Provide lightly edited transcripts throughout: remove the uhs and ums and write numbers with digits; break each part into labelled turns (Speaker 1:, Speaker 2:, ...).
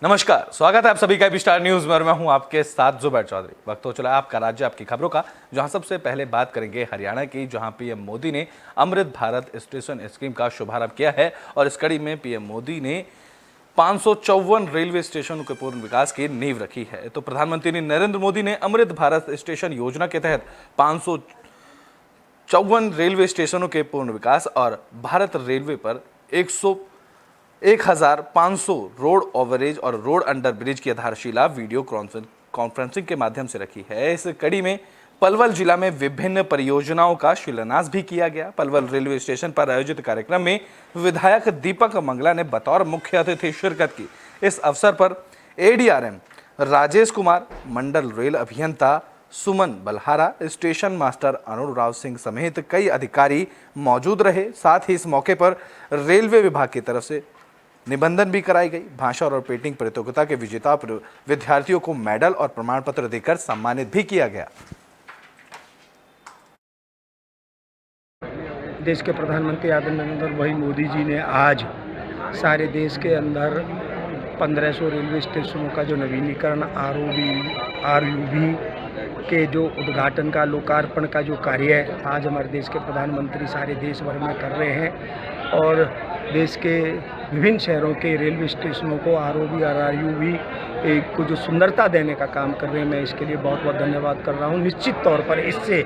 Speaker 1: नमस्कार, स्वागत है आप सभी का एपी स्टार न्यूज में और मैं हूं आपके साथ जुबैर चौधरी। वक्त हो चला आपका राज्य आपकी खबरों का, जहां सबसे पहले बात करेंगे हरियाणा की, जहां पीएम मोदी ने अमृत भारत स्टेशन स्कीम का शुभारंभ किया है और इस कड़ी में पीएम मोदी ने 554 रेलवे स्टेशनों के पूर्ण विकास की नींव रखी है। तो प्रधानमंत्री नरेंद्र मोदी ने अमृत भारत स्टेशन योजना के तहत 554 रेलवे स्टेशनों के पूर्ण विकास और भारत रेलवे पर 1500 रोड ओवरब्रिज और रोड अंडर ब्रिज की आधारशिला वीडियो कॉन्फ्रेंसिंग के माध्यम से रखी है। इस कड़ी में पलवल जिला में विभिन्न परियोजनाओं का शिलान्यास भी किया गया। पलवल रेलवे स्टेशन पर आयोजित कार्यक्रम में विधायक दीपक मंगला ने बतौर मुख्य अतिथि शिरकत की। इस अवसर पर एडीआरएम राजेश कुमार, मंडल रेल अभियंता सुमन बलहारा, स्टेशन मास्टर अनुराव सिंह समेत कई अधिकारी मौजूद रहे। साथ ही इस मौके पर रेलवे विभाग की तरफ से निबंधन भी कराई गई। भाषण और पेंटिंग प्रतियोगिता के विजेता विद्यार्थियों को मेडल और प्रमाण पत्र देकर सम्मानित भी किया गया।
Speaker 2: देश के प्रधानमंत्री आदरणीय नरेंद्र भाई मोदी जी ने आज सारे देश के अंदर 1500 रेलवे स्टेशनों का जो नवीनीकरण आरयूबी के जो उद्घाटन का लोकार्पण का जो कार्य है आज हमारे देश के प्रधानमंत्री सारे देश भर में कर रहे हैं और देश के विभिन्न शहरों के रेलवे स्टेशनों को आरओबी और आरयूबी को जो सुंदरता देने का काम कर रहे हैं, मैं इसके लिए बहुत बहुत धन्यवाद कर रहा हूं। निश्चित तौर पर इससे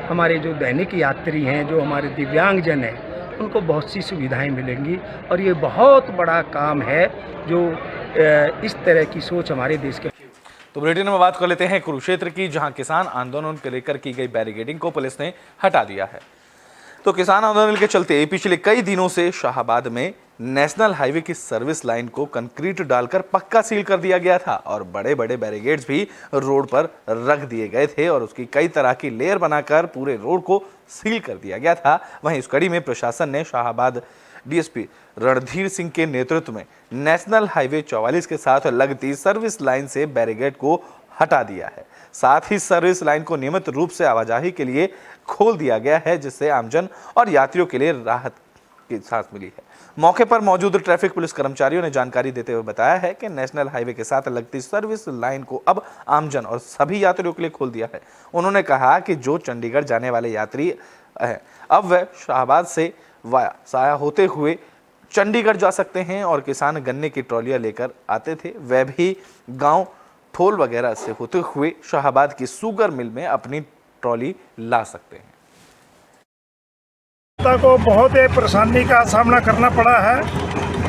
Speaker 2: हमारे जो दैनिक यात्री हैं, जो हमारे दिव्यांगजन हैं, उनको बहुत सी सुविधाएं मिलेंगी और ये बहुत बड़ा काम है जो इस तरह की सोच हमारे देश के।
Speaker 1: तो बुलेटिन में बात कर लेते हैं कुरुक्षेत्र की, जहां किसान आंदोलन को लेकर की गई बैरिकेडिंग को पुलिस ने हटा दिया है। तो किसान आंदोलन के चलते पिछले कई दिनों से शाहबाद में नेशनल हाईवे की सर्विस लाइन को कंक्रीट डालकर पक्का सील कर दिया गया था और बड़े बड़े बैरिकेड्स भी रोड पर रख दिए गए थे और उसकी कई तरह की लेयर बनाकर पूरे रोड को सील कर दिया गया था। वहीं इस कड़ी में प्रशासन ने शाहबाद डीएसपी रणधीर सिंह के नेतृत्व में नेशनल हाईवे 44 के साथ लगती सर्विस लाइन से बैरिकेड को हटा दिया है। साथ ही सर्विस लाइन को नियमित रूप से आवाजाही के लिए खोल दिया गया है, जिससे आमजन और यात्रियों के लिए राहत की सांस मिली है। मौके पर मौजूद ट्रैफिक पुलिस कर्मचारियों ने जानकारी देते हुए बताया है कि नेशनल हाईवे के साथ लगती सर्विस लाइन को अब आमजन और सभी यात्रियों के लिए खोल दिया है। उन्होंने कहा कि जो चंडीगढ़ जाने वाले यात्री हैं, अब वह शाहबाद से वाया साया होते हुए चंडीगढ़ जा सकते हैं और किसान गन्ने की ट्रॉलियां लेकर आते थे, वह भी गांव ठोल वगैरह से होते हुए शाहबाद की शुगर मिल में अपनी ट्रॉली ला सकते हैं।
Speaker 3: को बहुत परेशानी का सामना करना पड़ा है।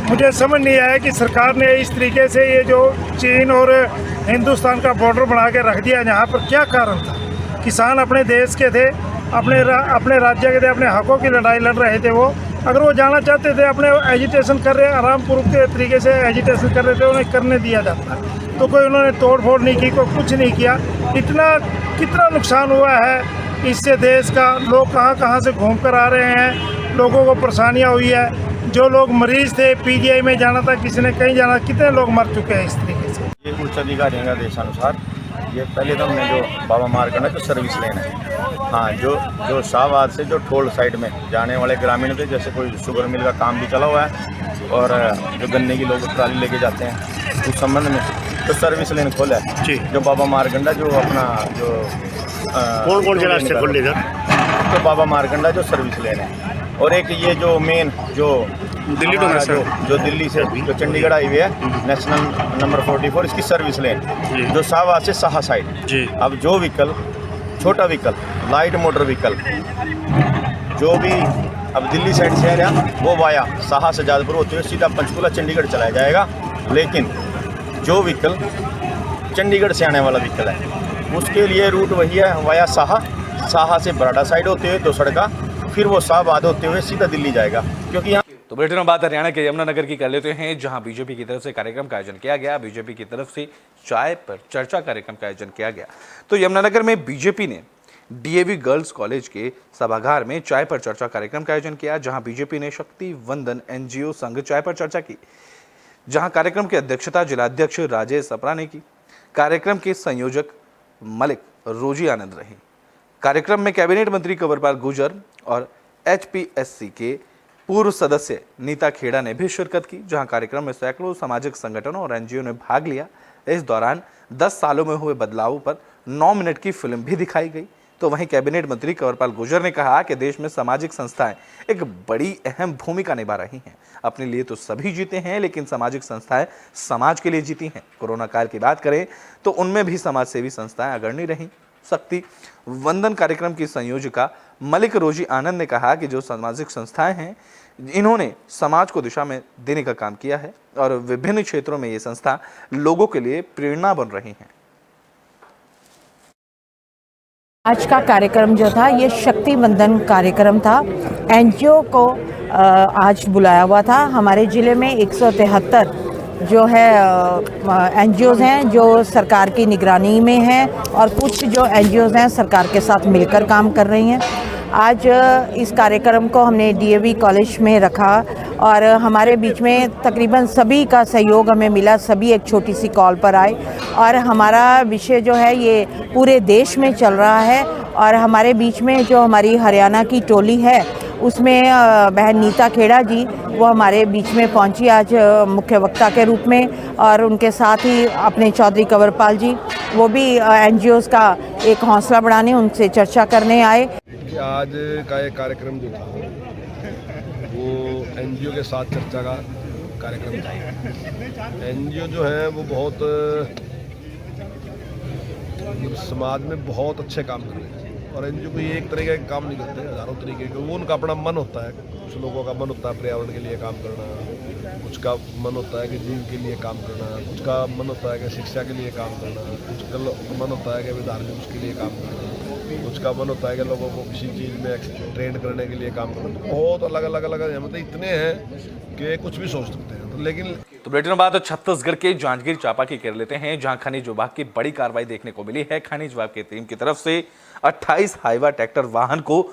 Speaker 3: मुझे समझ नहीं आया कि सरकार ने इस तरीके से ये जो चीन और हिंदुस्तान का बॉर्डर बना के रख दिया, यहाँ पर क्या कारण था। किसान अपने देश के थे, अपने राज्य के थे, अपने हकों की लड़ाई लड़ रहे थे। वो अगर वो जाना चाहते थे, अपने एजिटेशन कर रहे, आरामपूर्वक के तरीके से एजिटेशन कर रहे थे, उन्हें करने दिया जाता। तो कोई उन्होंने तोड़ फोड़ नहीं की, कोई कुछ नहीं किया। कितना नुकसान हुआ है इससे देश का। लोग कहाँ से घूम कर आ रहे हैं, लोगों को परेशानियाँ हुई है। जो लोग मरीज थे, पीजीआई में जाना था, किसी ने कहीं जाना, कितने लोग मर चुके हैं इस तरीके से।
Speaker 4: ये उच्च अधिकारियों का देशानुसार ये पहले तो हमने जो बाबा मार्कंडा जो सर्विस लेन है, हाँ, जो शाहबाद से जो ठोल साइड में जाने वाले ग्रामीण थे, जैसे कोई शुगर मिल का काम भी चला हुआ है और जो गन्ने की लोग ट्राली लेके जाते हैं, उस संबंध में तो सर्विस लेन खोला है जी। जो बाबा मार्कंडा जो अपना जो कौन से रास्ते खोल लेगा, तो बाबा मार्कंडा जो सर्विस लेन है, और एक ये जो मेन जो दिल्ली टू जो दिल्ली से जो चंडीगढ़ हाईवे है, नेशनल नंबर 44, इसकी सर्विस लेन जो शाहबाद से साहा साइड जी। अब जो व्हीकल, छोटा व्हीकल, लाइट मोटर व्हीकल जो भी अब दिल्ली साइड से आ रहा, वो वाया साहा से जादपुर होते हुए सीधा पंचकुला चंडीगढ़ चलाया जाएगा। लेकिन जो व्हीकल चंडीगढ़ से आने वाला व्हीकल है, उसके लिए रूट वही है, वाया साहा से बराड़ा साइड होते हुए 2 सड़का, फिर वो शाहबाद होते हुए सीधा दिल्ली जाएगा। क्योंकि यहाँ
Speaker 1: तो बुलेटिन में बात हरियाणा के यमुनानगर की कर लेते हैं, जहां बीजेपी की तरफ से कार्यक्रम का आयोजन किया गया। बीजेपी की तरफ से चाय पर चर्चा कार्यक्रम का आयोजन किया गया। तो यमुनानगर में बीजेपी ने डीएवी गर्ल्स कॉलेज के सभागार में चाय पर चर्चा कार्यक्रम का आयोजन किया, जहां बीजेपी ने शक्ति वंदन एनजीओ संघ चाय पर चर्चा की, जहां कार्यक्रम की अध्यक्षता जिलाध्यक्ष राजेश सप्रा ने की। कार्यक्रम के संयोजक मलिक रोजी आनंद रही। कार्यक्रम में कैबिनेट मंत्री कंवरपाल गुर्जर और एचपीएससी के पूर्व सदस्य नीता खेड़ा ने भी शिरकत की, जहां कार्यक्रम में सैकड़ों सामाजिक संगठनों और एनजीओ ने भाग लिया। इस दौरान 10 सालों में हुए बदलावों पर 9 मिनट की फिल्म भी दिखाई गई। तो वहीं कैबिनेट मंत्री कंवरपाल गुर्जर ने कहा कि देश में सामाजिक संस्थाएं एक बड़ी अहम भूमिका निभा रही हैं। अपने लिए तो सभी जीते हैं, लेकिन सामाजिक संस्थाएं समाज के लिए जीती हैं। कोरोना काल की बात करें तो उनमें भी समाज सेवी संस्थाएं अग्रणी रहीं। शक्ति वंदन कार्यक्रम की संयोजिका मलिक रोजी आनंद ने कहा कि जो सामाजिक संस्थाएं हैं, इन्होंने समाज को दिशा में देने का काम किया है और विभिन्न क्षेत्रों में ये संस्था लोगों के लिए प्रेरणा बन रही हैं।
Speaker 5: आज का कार्यक्रम जो था ये शक्ति वंदन कार्यक्रम था। एनजीओ को आज बुलाया हुआ था। हमारे ज़िले में 173 जो है एनजीओज़ हैं जो सरकार की निगरानी में हैं और कुछ जो एनजीओज़ हैं सरकार के साथ मिलकर काम कर रही हैं। आज इस कार्यक्रम को हमने डीएवी कॉलेज में रखा और हमारे बीच में तकरीबन सभी का सहयोग हमें मिला। सभी एक छोटी सी कॉल पर आए और हमारा विषय जो है ये पूरे देश में चल रहा है। और हमारे बीच में जो हमारी हरियाणा की टोली है उसमें बहन नीता खेड़ा जी वो हमारे बीच में पहुंची आज मुख्य वक्ता के रूप में, और उनके साथ ही अपने चौधरी कंवरपाल जी वो भी एनजीओज़ का एक हौसला बढ़ाने उनसे चर्चा करने आए।
Speaker 6: आज का ये कार्यक्रम जो था वो एनजीओ के साथ चर्चा का कार्यक्रम था। एनजीओ जो है वो बहुत समाज में बहुत अच्छे काम कर रहे हैं और एनजीओ को ये एक तरीके का काम नहीं करते, हज़ारों तरीके के। वो उनका अपना मन होता है, कुछ लोगों का मन होता है पर्यावरण के लिए काम करना, कुछ का मन होता है कि जीव के लिए काम करना, कुछ का मन होता है कि शिक्षा के लिए काम करना, कुछ का मन होता है कि धार्मिक उसके लिए काम करना, कुछ का मन होता है कि लोगों को किसी चीज़ में ट्रेन करने के लिए काम करना। बहुत अलग अलग अलग मतलब इतने हैं कि कुछ भी सोच सकते हैं। तो लेकिन
Speaker 1: तो बुलेटिन बात छत्तीसगढ़ के जांजगीर चांपा की कर लेते हैं, जहां खनिज विभाग की बड़ी कार्रवाई देखने को मिली है। खनिज विभाग की टीम की तरफ से 28 हाईवा ट्रैक्टर वाहन को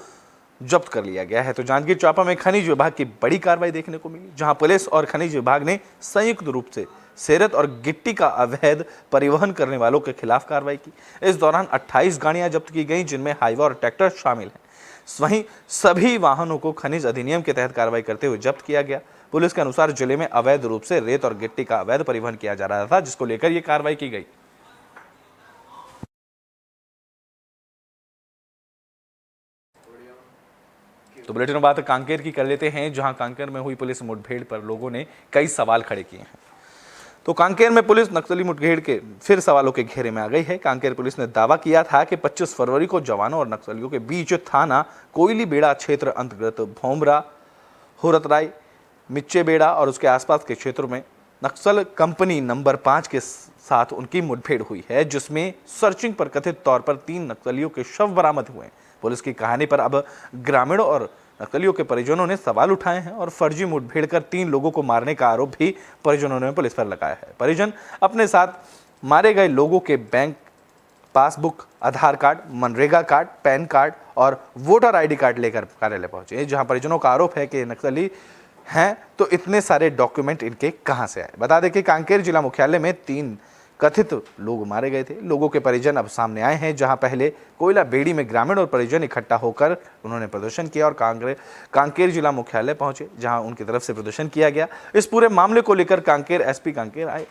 Speaker 1: जब्त कर लिया गया है। तो जांजगीर चांपा में खनिज विभाग की बड़ी कार्रवाई देखने को मिली, जहां पुलिस और खनिज विभाग ने संयुक्त रूप से सेरत और गिट्टी का अवैध परिवहन करने वालों के खिलाफ कार्रवाई की। इस दौरान 28 गाड़ियां जब्त की गई, जिनमें हाईवा और ट्रैक्टर शामिल हैं। वहीं सभी वाहनों को खनिज अधिनियम के तहत कार्रवाई करते हुए जब्त किया गया। पुलिस के अनुसार जिले में अवैध रूप से रेत और गिट्टी का अवैध परिवहन किया जा रहा था, जिसको लेकर यह कार्रवाई की गई। तो बुलेटिन में बात कांकेर की कर लेते हैं, जहां कांकेर में हुई पुलिस मुठभेड़ पर लोगों ने कई सवाल खड़े किए हैं। तो कांकेर में पुलिस नक्सली मुठभेड़ के फिर सवालों के घेरे में आ गई है। कांकेर पुलिस ने दावा किया था कि 25 फरवरी को जवानों और नक्सलियों के बीच थाना कोयली बेड़ा क्षेत्र अंतर्गत भोमरा, होरतराई, मिच्चे बेड़ा और उसके आसपास के क्षेत्रों में नक्सल कंपनी नंबर 5 के साथ उनकी मुठभेड़ हुई है, जिसमें सर्चिंग पर कथित तौर पर 3 नक्सलियों के शव बरामद हुए। पुलिस की कहानी पर अब ग्रामीणों और नक्सलियों के परिजनों ने सवाल उठाए हैं और फर्जी मुठभेड़ कर 3 लोगों को मारने का आरोप भी परिजनों ने पुलिस पर लगाया है। परिजन अपने साथ मारे गए लोगों के bank passbook, Aadhaar card, MNREGA card, PAN card और वोटर आईडी कार्ड लेकर कार्यालय पहुंचे, जहां परिजनों का आरोप है कि नक्सली हैं, तो इतने सारे डॉक्यूमेंट इनके कहां से आए। बता दें कि कांकेर जिला मुख्यालय में 3 कथित लोग मारे गए थे। लोगों के परिजन अब सामने आए हैं, जहां पहले कोयला बेड़ी में ग्रामीण और परिजन इकट्ठा होकर उन्होंने प्रदर्शन किया और कांकेर जिला मुख्यालय पहुंचे, जहां उनकी तरफ से प्रदर्शन किया गया। इस पूरे मामले को लेकर कांकेर एसपी कांकेर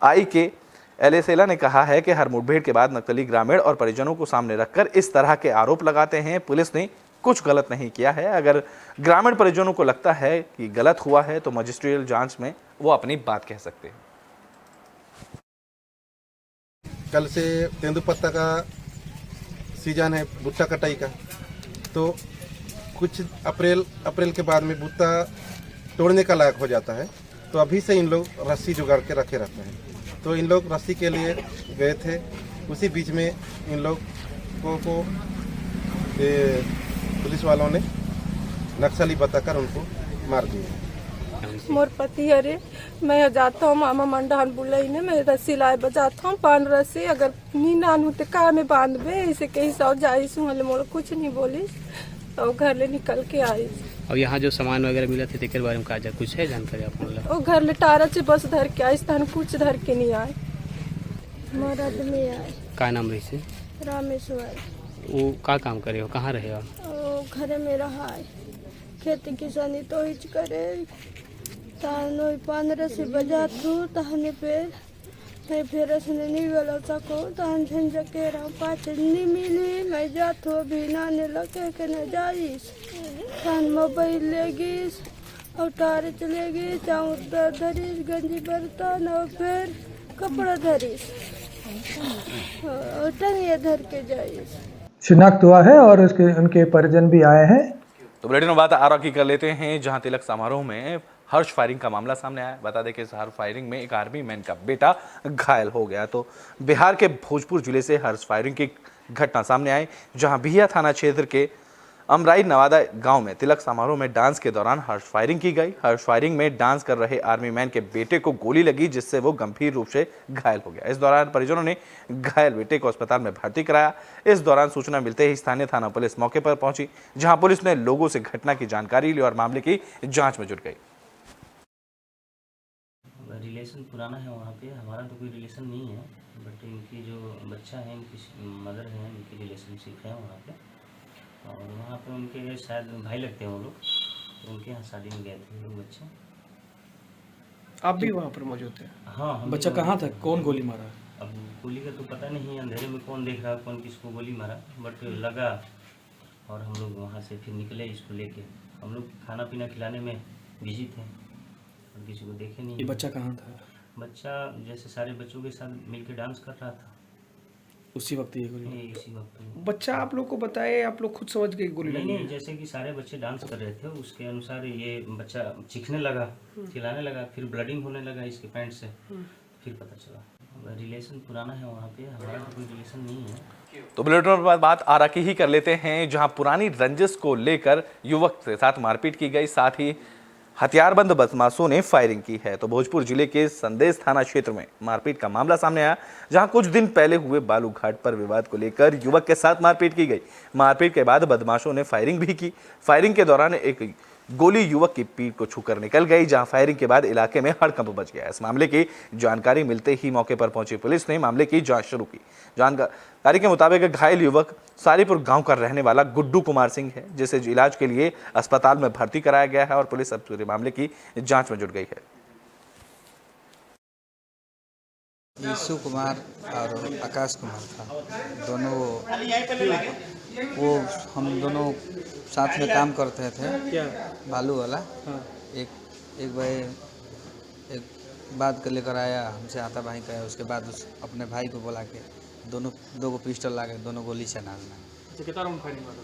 Speaker 1: आई के एलेसेला ने कहा है कि हर मुठभेड़ के बाद नक्सली ग्रामीण और परिजनों को सामने रखकर इस तरह के आरोप लगाते हैं। पुलिस ने कुछ गलत नहीं किया है। अगर ग्रामीण परिजनों को लगता है कि गलत हुआ है तो मजिस्ट्रियल जांच में वो अपनी बात कह सकते हैं।
Speaker 7: कल से तेंदुपत्ता का सीजन है, भुट्टा कटाई का, तो कुछ अप्रैल के बाद में भुट्टा तोड़ने का लायक हो जाता है। तो अभी से इन लोग रस्सी जुगाड़ के रखे रहते हैं। तो इन लोग रस्सी के लिए गए थे, उसी बीच में इन लोगों को पुलिस वालों ने नक्सली बताकर उनको मार दिया।
Speaker 8: मोर पति अरे मैं जाता हूँ मामा मंडान बुलाई ने मैं रस्सी लाए बजाता हूँ 5 रस्सी, अगर नींद आन तो का में बांध बे ऐसे कहीं सौ जाइस हूँ, मोर कुछ नहीं बोलिस तो घर ले निकल के आई।
Speaker 9: और यहाँ जो सामान वगैरह मिला थे तेरे बारे में कहा कुछ है जानकारी आप लोग?
Speaker 8: और घर ले टारा से बस धर के आइस तहन कुछ धर के नहीं आए।
Speaker 10: मोर आदमी आए।
Speaker 9: का नाम रही से?
Speaker 10: रामेश्वर।
Speaker 9: वो का काम करे हो, कहाँ रहे हो?
Speaker 10: घर में रहा है। खेती किसानी तो ही करे तान 15 से बजा तू तहने फिर उसने नहीं गला सको तान झंझ के रहा पाच नहीं मिली मैं जातो भी नाने लगे के न जाइस तान मोबाइल लेगिस और तार चलेगी चाउर धरीस गंजी बर्तन और फिर कपड़ा धरीस और टंगे धर के जाइस।
Speaker 2: शिनाख्त हुआ है और उसके उनके परिजन भी आए हैं।
Speaker 1: तो बुलेटिन में बात आरा की कर लेते हैं, जहां तिलक समारोह में हर्ष फायरिंग का मामला सामने आया। बता दें कि इस हर्ष फायरिंग में एक आर्मी मैन का बेटा घायल हो गया। तो बिहार के भोजपुर जिले से हर्ष फायरिंग की घटना सामने आई, जहां बिहिया थाना क्षेत्र के अमराई नवादा गांव में तिलक समारोह में डांस के दौरान हर्ष फायरिंग की गई। हर्ष फायरिंग में डांस कर रहे आर्मी मैन के बेटे को गोली लगी, जिससे वो गंभीर रूप से घायल हो गया। इस दौरान परिजनों ने घायल बेटे को अस्पताल में भर्ती कराया। इस दौरान सूचना मिलते ही स्थानीय थाना पुलिस मौके पर पहुंची, जहां पुलिस ने लोगों से घटना की जानकारी ली और मामले की जांच में जुट गई।
Speaker 11: रिलेशन पुराना है वहाँ पे, हमारा तो कोई रिलेशन नहीं है, बट इनकी जो बच्चा है, इनकी मदर है, इनकी रिलेशनशिप है वहाँ पे। और वहाँ पे उनके शायद भाई लगते हैं वो लोग, तो उनके यहाँ शादी में गए थे लोग बच्चे।
Speaker 2: आप भी वहाँ पर मौजूद थे?
Speaker 11: हाँ।
Speaker 2: बच्चा कहाँ था? कौन गोली मारा?
Speaker 11: अब गोली का तो पता नहीं, अंधेरे में कौन देख रहा कौन किसको गोली मारा, बट लगा और हम लोग वहाँ से फिर निकले इसको लेके। हम लोग खाना पीना खिलाने में बिजी थे और किसी को देखे नहीं।
Speaker 2: ये बच्चा कहाँ था?
Speaker 11: बच्चा जैसे सारे बच्चों के साथ मिलके डांस कर रहा था,
Speaker 2: उसी वक्त ये गोली?
Speaker 11: इसी वक्त।
Speaker 2: बच्चा आप लोग को बताए, आप लोग खुद समझ गए गोली लगी?
Speaker 11: नहीं, जैसे कि सारे बच्चे डांस कर रहे थे उसके अनुसार ये बच्चा चीखने लगा, चिल्लाने लगा, फिर ब्लडिंग होने लगा इसके पैंट से, फिर पता चला। रिलेशन पुराना है वहाँ पे, हमारा तो कोई रिलेशन नहीं है।
Speaker 1: तो बुलेटिन पर बात आरा की ही कर लेते हैं, जहां पुरानी रंजिश को लेकर युवक के साथ मारपीट की गई, साथ ही हथियारबंद बदमाशों ने फायरिंग की है। तो भोजपुर जिले के संदेश थाना क्षेत्र में मारपीट का मामला सामने आया, जहां कुछ दिन पहले हुए बालू घाट पर विवाद को लेकर युवक के साथ मारपीट की गई। मारपीट के बाद बदमाशों ने फायरिंग भी की। फायरिंग के दौरान एक गोली युवक की पीठ को छूकर निकल गई, जहां फायरिंग के बाद इलाके में हड़कंप मच गया। इस मामले की जानकारी मिलते ही मौके पर पहुंची पुलिस ने मामले की जांच शुरू की। जानकारी के मुताबिक घायल युवक सारीपुर गांव का रहने वाला गुड्डू कुमार सिंह है, जिसे इलाज के लिए अस्पताल में भर्ती कराया गया है और पुलिस अब पूरे मामले की जांच में जुट गई है।
Speaker 12: यीशु कुमार और आकाश कुमार था, दोनों वो हम दोनों साथ में काम करते थे।
Speaker 2: क्या?
Speaker 12: बालू वाला।
Speaker 2: हाँ।
Speaker 12: एक भाई एक बात कर लेकर आया, हमसे आता भाई का, उसके बाद उस अपने भाई को बुला के दो को पिस्टल ला के दोनों गोली चला।
Speaker 2: कितना राउंड फायरिंग मारा?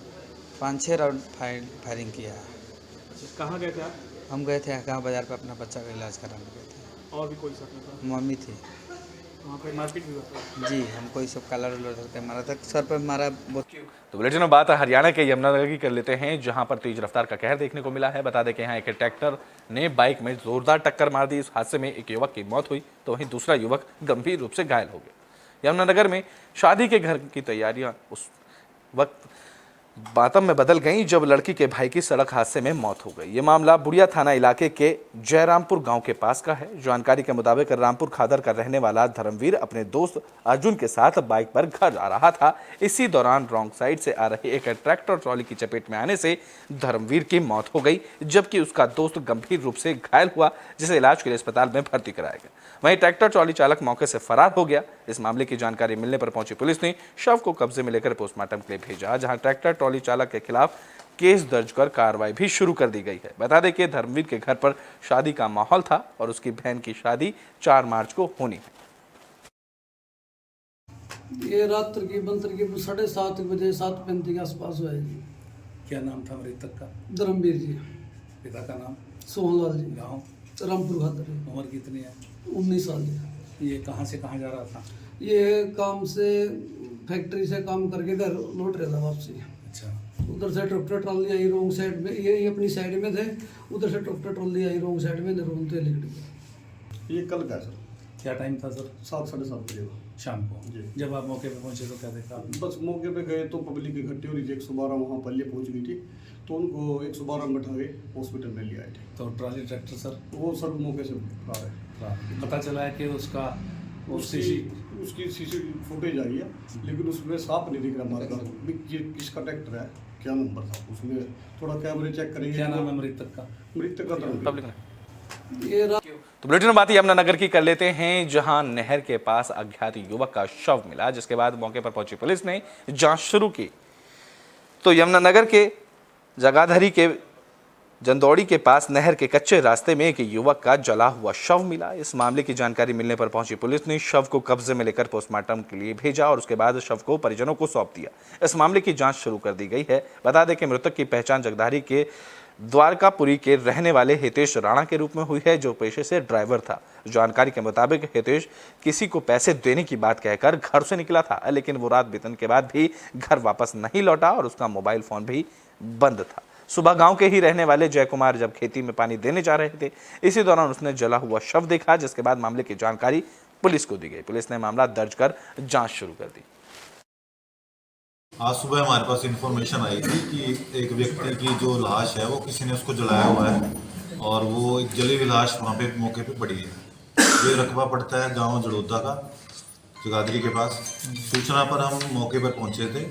Speaker 12: 5-6 राउंड फायरिंग किया।
Speaker 2: कहाँ गए थे आप?
Speaker 12: हम गए थे गाँव बाजार पर अपना बच्चा का इलाज कराने गए थे।
Speaker 2: और भी कोई साथ में था?
Speaker 12: मम्मी थी।
Speaker 2: वहाँ पे मारपीट भी हुआ?
Speaker 12: जी, हमको ये सब कलर मारा था, सर पर मारा।
Speaker 1: तो बुलेटिन में बात हरियाणा के यमुनानगर की कर लेते हैं, जहां पर तेज रफ्तार का कहर देखने को मिला है। बता दें कि यहाँ एक ट्रैक्टर ने बाइक में जोरदार टक्कर मार दी। इस हादसे में एक युवक की मौत हुई, तो वहीं दूसरा युवक गंभीर रूप से घायल हो गया। यमुनानगर में शादी के घर की तैयारियां उस वक्त मातम में बदल गई जब लड़की के भाई की सड़क हादसे में मौत हो गई। ये मामला बुढ़िया थाना इलाके के जयरामपुर गांव के पास का है। जानकारी के मुताबिक रामपुर खादर का रहने वाला धर्मवीर अपने दोस्त अर्जुन के साथ बाइक पर घर आ रहा था। इसी दौरान रॉन्ग साइड से आ रही एक ट्रैक्टर ट्रॉली की चपेट में आने से धर्मवीर की मौत हो गई, जबकि उसका दोस्त गंभीर रूप से घायल हुआ, जिसे इलाज के लिए अस्पताल में भर्ती कराया गया। वहीं ट्रैक्टर ट्रॉली चालक मौके से फरार हो गया। इस मामले की जानकारी मिलने पर पहुंची पुलिस ने शव को कब्जे में लेकर पोस्टमार्टम के लिए भेजा, जहां ट्रैक्टर ट्रॉली चालक के खिलाफ केस दर्ज कर कार्रवाई भी शुरू कर दी गई है। बता दें कि धर्मवीर के घर पर शादी का माहौल था और उसकी बहन की शादी 4 मार्च को होनी है।
Speaker 13: ये रात तकरीबन 7:30 बजे 7:35 के आसपास हुआ है जी।
Speaker 2: क्या नाम था मृतक का?
Speaker 13: धर्मवीर जी।
Speaker 2: पिता का नाम?
Speaker 13: सोहनलाल जी।
Speaker 2: गाँव?
Speaker 13: रामपुर खादर।
Speaker 2: उम्र कितनी है?
Speaker 13: 19 साल जी।
Speaker 2: ये कहाँ से कहाँ जा रहा था?
Speaker 13: ये काम से फैक्ट्री से काम करके घर लौट रहा था वापसी।
Speaker 2: अच्छा।
Speaker 13: उधर से ट्रैक्टर ट्रॉली आई रॉन्ग साइड में, ये अपनी साइड में थे, उधर से ट्रैक्टर ट्रॉली आई रॉन्ग साइड में, रोनते लिख गया।
Speaker 14: ये कल का सर।
Speaker 2: क्या टाइम था सर?
Speaker 14: 7-7:30 बजे
Speaker 2: शाम को जी। जब आप मौके पे पहुंचे तो क्या देखा आपने?
Speaker 14: बस मौके पे गए तो पब्लिक इकट्ठी हो रही थी, 112 वहाँ पल्ले पहुँच गई थी, तो उनको 112 में बैठा के हॉस्पिटल में ले आए थे।
Speaker 2: तो ट्रॉली ट्रैक्टर सर?
Speaker 14: वो सर मौके से फरार है।
Speaker 2: पता चला है कि
Speaker 14: उसकी सीसी फुटेज आई है, लेकिन उसमें साफ नहीं दिख रहा मार्का किसका ट्रैक्टर है, क्या नंबर था उसमें, थोड़ा कैमरे चेक करेंगे।
Speaker 13: क्या नाम है मृतक का?
Speaker 14: मृतक का
Speaker 1: पब्लिक ने
Speaker 13: ये
Speaker 1: तो बुलेटिन में बात यमुनानगर की कर लेते हैं, जहां नहर के पास अज्ञात युवक का शव मिला, जिसके बाद मौके पर पहुंची पुलिस ने जांच शुरू की। तो यमुनानगर के जगाधरी के जंदौड़ी के पास नहर के कच्चे रास्ते में एक युवक का जला हुआ शव मिला। इस मामले की जानकारी मिलने पर पहुंची पुलिस ने शव को कब्जे में लेकर पोस्टमार्टम के लिए भेजा और उसके बाद शव को परिजनों को सौंप दिया। इस मामले की जांच शुरू कर दी गई है। बता दें कि मृतक की पहचान जगदारी के द्वारकापुरी के रहने वाले हितेश राणा के रूप में हुई है, जो पेशे से ड्राइवर था। जानकारी के मुताबिक हितेश किसी को पैसे देने की बात कहकर घर से निकला था, लेकिन वो रात बीतने के बाद भी घर वापस नहीं लौटा और उसका मोबाइल फोन भी बंद था। सुबह गांव के ही रहने वाले जय कुमार जब खेती में पानी देने जा रहे थे, इसी दौरान उसने जला हुआ शव देखा, जिसके बाद मामले की जानकारी पुलिस को दी गई। पुलिस ने मामला दर्ज कर जांच शुरू कर दी।
Speaker 15: आज सुबह हमारे पास इंफॉर्मेशन आई थी कि एक व्यक्ति की जो लाश है वो किसी ने उसको जलाया हुआ है और वो एक जली हुई लाश वहाँ पे मौके पे पड़ी है। ये रकबा पड़ता है गांव जड़ोदा का, जगाधरी के पास। सूचना पर हम मौके पर पहुंचे थे,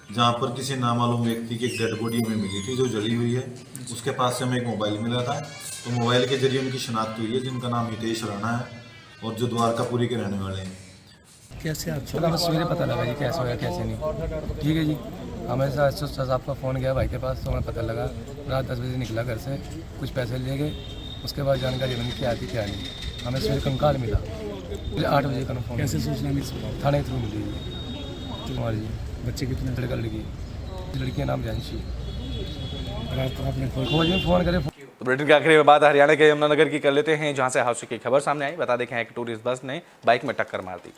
Speaker 15: जहाँ पर किसी नामालूम व्यक्ति की एक डेड बॉडी हमें मिली थी जो जली हुई है। उसके पास से हमें एक मोबाइल मिला था, तो मोबाइल के जरिए उनकी शनाख्त हुई है, जिनका नाम हितेश राणा है और जो द्वारकापुरी के रहने वाले हैं।
Speaker 13: कैसे आप बस सवेरे पता लगा जी कैसे होया कैसे नहीं। ठीक है जी, हमें साहब का फ़ोन गया भाई के पास, तो हमें पता लगा। रात 10 बजे निकला घर से, कुछ पैसे ले गए, उसके बाद जानकारी बनी क्या थी क्या नहीं। हमें सवेरे कंकाल मिला, 8 बजे का फ़ोन। कैसे सूचना मिली? थाने के थ्रू मिली कुमार जी। बच्चे कितने? लड़का लड़की, लड़की का नाम जानशी। आपने खोज में फ़ोन करे।
Speaker 1: तो बुलेटिन के आखिरी में बात हरियाणा के यमुनानगर की कर लेते हैं, जहां से हादसे की खबर सामने आई। बता दें कि एक टूरिस्ट बस ने बाइक में टक्कर मार दी।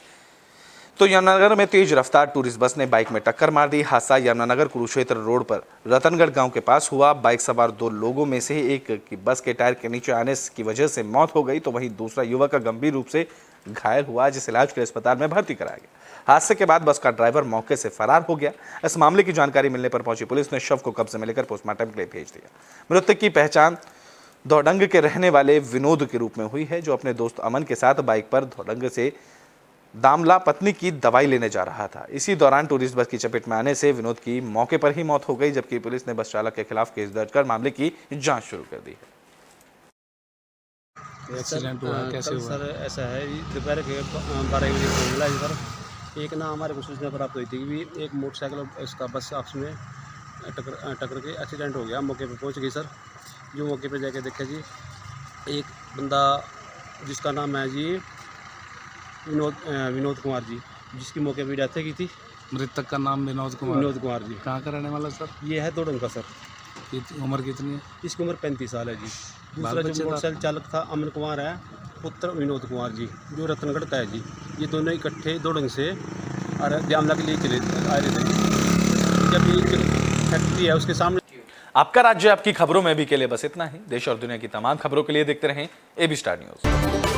Speaker 1: तो यमुनानगर में तेज रफ्तार टूरिस्ट बस ने बाइक में टक्कर मार दी। हादसा यमुनानगर कुरुक्षेत्र रोड पर रतनगढ़ गांव के पास हुआ। बाइक सवार 2 लोगों में से एक की बस के टायर के नीचे आने की वजह से मौत हो गई, तो वहीं दूसरा युवक का गंभीर रूप से घायल हुआ, जिसे इलाज के लिए अस्पताल में भर्ती कराया गया। हादसे के बाद बस का ड्राइवर मौके से फरार हो गया। इस मामले की जानकारी मिलने पर पहुंची पुलिस ने शव को कब्जे में लेकर पोस्टमार्टम के लिए भेज दिया। मृतक की पहचान धौडंग के रहने वाले विनोद के रूप में हुई है, जो अपने दोस्त अमन के साथ बाइक पर धौडंग से दामला पत्नी की दवाई लेने जा रहा था। इसी दौरान टूरिस्ट बस की चपेट में आने से विनोद की मौके पर ही मौत हो गई, जबकि पुलिस ने बस चालक के खिलाफ केस दर्ज कर मामले की जांच शुरू कर दी है।
Speaker 13: एक्सीडेंट हुआ कैसे हुआ?
Speaker 9: सर ऐसा है, दोपहर के 12 बजे को मिला है सर। एक ना हमारे को सूचना प्राप्त हुई थी कि एक मोटरसाइकिल इसका बस आपस में टक्कर के एक्सीडेंट हो गया। मौके पे पहुंच गई सर। जो मौके पे जाके देखा जी, एक बंदा जिसका नाम है जी विनोद कुमार जी, जिसकी मौके पे डेथ की थी।
Speaker 13: मृतक का नाम विनोद कुमार जी। कहाँ का रहने वाला सर?
Speaker 9: ये है दोडंग का सर।
Speaker 13: उम्र कितनी है?
Speaker 9: इसकी उम्र 35 साल है जी। दूसरा जो मोटरसाइकिल चालक था अमन कुमार है, पुत्र विनोद कुमार जी, जो रतनगढ़ का है जी। ये दोनों इकट्ठे दोडंग से जामला के लिए चले आ रहे थे। जब ये फैक्ट्री है उसके सामने।
Speaker 1: आपका राज्य आपकी खबरों में भी के लिए बस इतना ही। देश और दुनिया की तमाम खबरों के लिए देखते रहें AB स्टार न्यूज़।